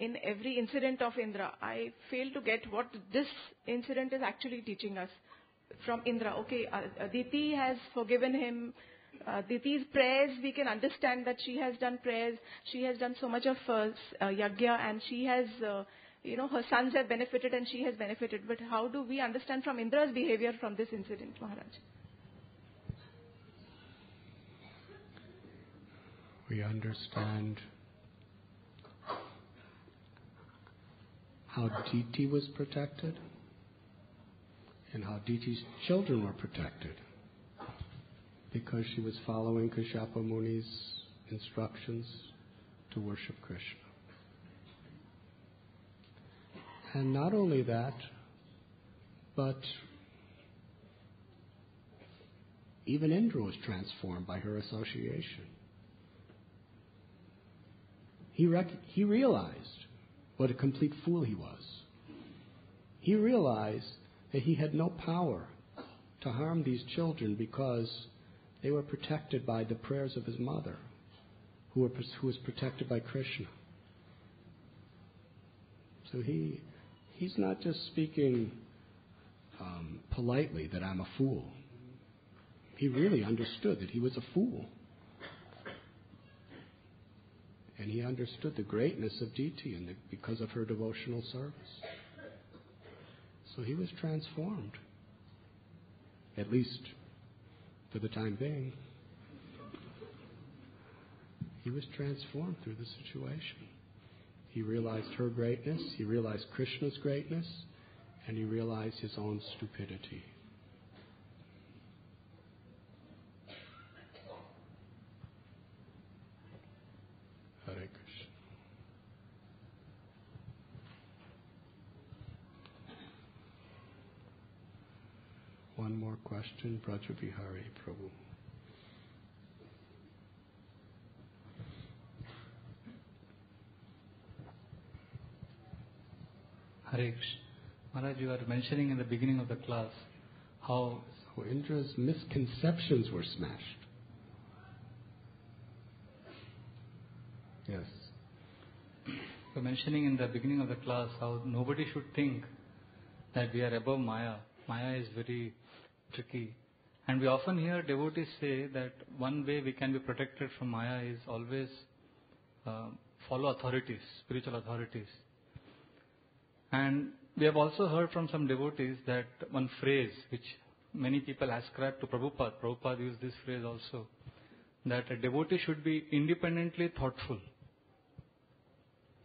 in every incident of Indra. I fail to get what this incident is actually teaching us from Indra. Okay, Aditi has forgiven him. Aditi's prayers, we can understand that she has done prayers. She has done so much of yagya, and she has, her sons have benefited and she has benefited. But how do we understand from Indra's behavior from this incident, Maharaj? We understand how Diti was protected and how Diti's children were protected because she was following Kashyapa Muni's instructions to worship Krishna. And not only that, but even Indra was transformed by her association. He realized what a complete fool he was. He realized that he had no power to harm these children because they were protected by the prayers of his mother, who was protected by Krishna. So he's not just speaking politely that I'm a fool. He really understood that he was a fool. And he understood the greatness of Diti because of her devotional service. So he was transformed, at least for the time being. He was transformed through the situation. He realized her greatness, he realized Krishna's greatness, and he realized his own stupidity. Hare Krishna. One more question, Brajavihari Prabhu. Hare Krishna. Maharaj, you are mentioning in the beginning of the class how Indra's misconceptions were smashed. Yes. You are mentioning in the beginning of the class how nobody should think that we are above Maya. Maya is very tricky. And we often hear devotees say that one way we can be protected from Maya is always follow authorities, spiritual authorities. And we have also heard from some devotees that one phrase which many people ascribe to Prabhupada used this phrase also, that a devotee should be independently thoughtful.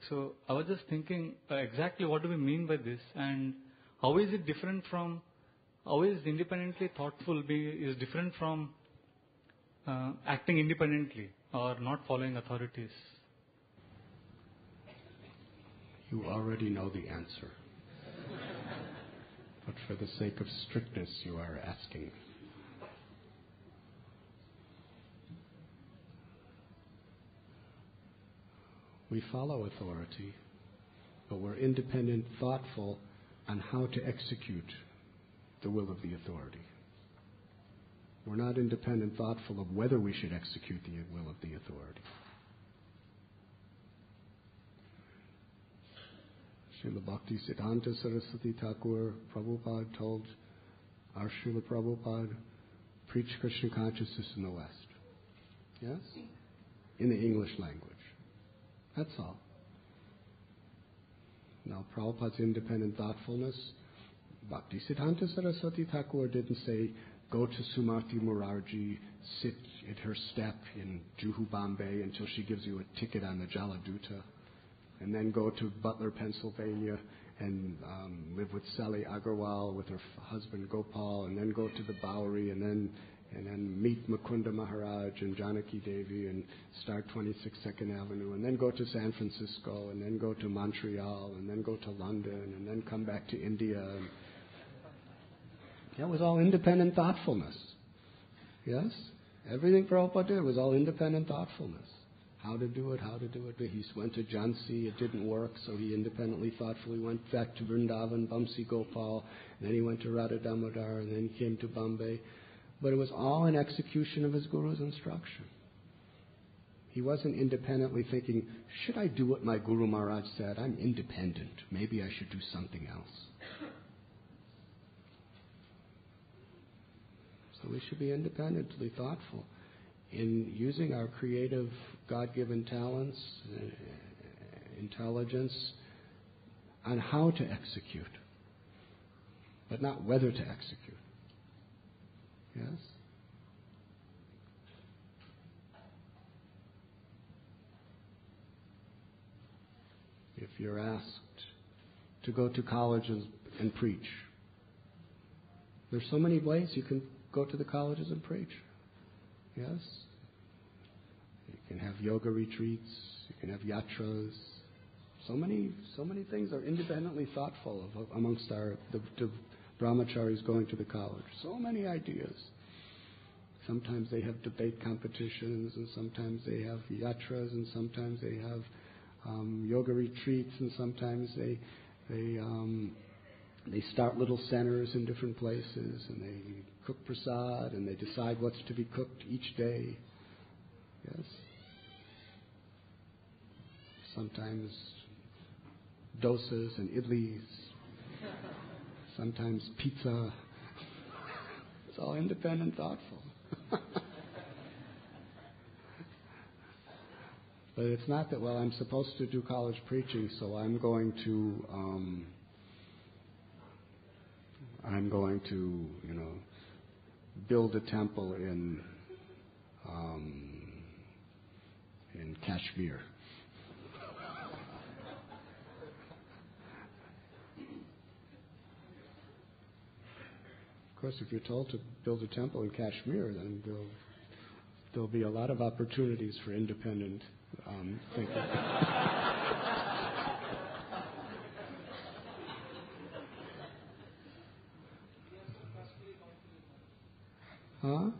So I was just thinking exactly what do we mean by this, and how is it different from, how is independently thoughtful is different from acting independently or not following authorities? You already know the answer. But for the sake of strictness, you are asking. We follow authority, but we're independent, thoughtful on how to execute the will of the authority. We're not independent, thoughtful of whether we should execute the will of the authority. Srila Bhakti Siddhanta Saraswati Thakur Prabhupada told our Srila Prabhupada, preach Krishna consciousness in the West. Yes? In the English language. That's all. Now, Prabhupada's independent thoughtfulness, Bhakti Siddhanta Saraswati Thakur didn't say, go to Sumati Murarji, sit at her step in Juhu, Bombay until she gives you a ticket on the Jaladuta, and then go to Butler, Pennsylvania, and live with Sally Agarwal with her husband Gopal, and then go to the Bowery, and then meet Mukunda Maharaj and Janaki Devi, and start 26 Second Avenue, and then go to San Francisco, and then go to Montreal, and then go to London, and then come back to India. And that was all independent thoughtfulness. Yes? Everything Prabhupada did was all independent thoughtfulness. How to do it. He went to Jhansi, it didn't work, so he independently, thoughtfully went back to Vrindavan, Bamsi Gopal, and then he went to Radha Damodar, and then he came to Bombay. But it was all in execution of his Guru's instruction. He wasn't independently thinking, should I do what my Guru Maharaj said? I'm independent. Maybe I should do something else. So we should be independently thoughtful in using our creative, God-given talents, intelligence, on how to execute, but not whether to execute. Yes? If you're asked to go to colleges and preach, there's so many ways you can go to the colleges and preach. Yes? You can have yoga retreats, you can have yatras. So many things are independently thoughtful of amongst the brahmacharis going to the college. So many ideas. Sometimes they have debate competitions, and sometimes they have yatras, and sometimes they have yoga retreats, and sometimes they start little centers in different places, and they cook prasad, and they decide what's to be cooked each day. Yes. Sometimes dosas and idlis. Sometimes pizza. It's all independent, thoughtful. But it's not that, well, I'm supposed to do college preaching, so I'm going to, build a temple in Kashmir. Of course, if you're told to build a temple in Kashmir, then there'll be a lot of opportunities for independent thinking. Huh?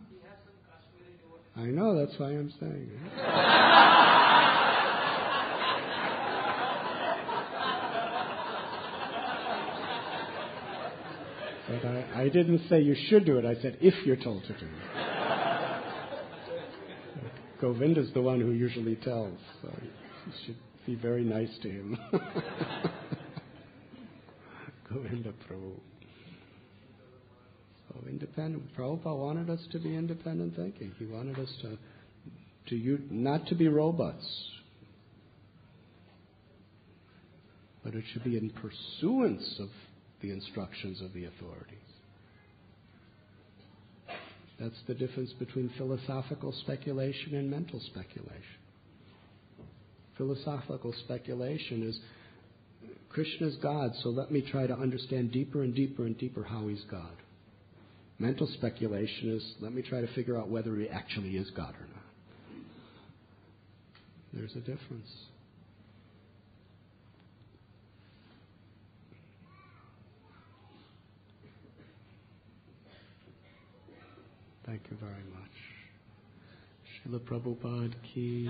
I know, that's why I'm saying it. But I didn't say you should do it. I said if you're told to do it. Govinda's the one who usually tells, so you should be very nice to him. Govinda Prabhu. So independent. Prabhupada wanted us to be independent thinking. He wanted us to not to be robots, but it should be in pursuance of the instructions of the authorities. That's the difference between philosophical speculation and mental speculation. Philosophical speculation is Krishna is God, so let me try to understand deeper and deeper and deeper how he's God. Mental speculation is let me try to figure out whether he actually is God or not. There's a difference. Thank you very much. Srila Prabhupada ki.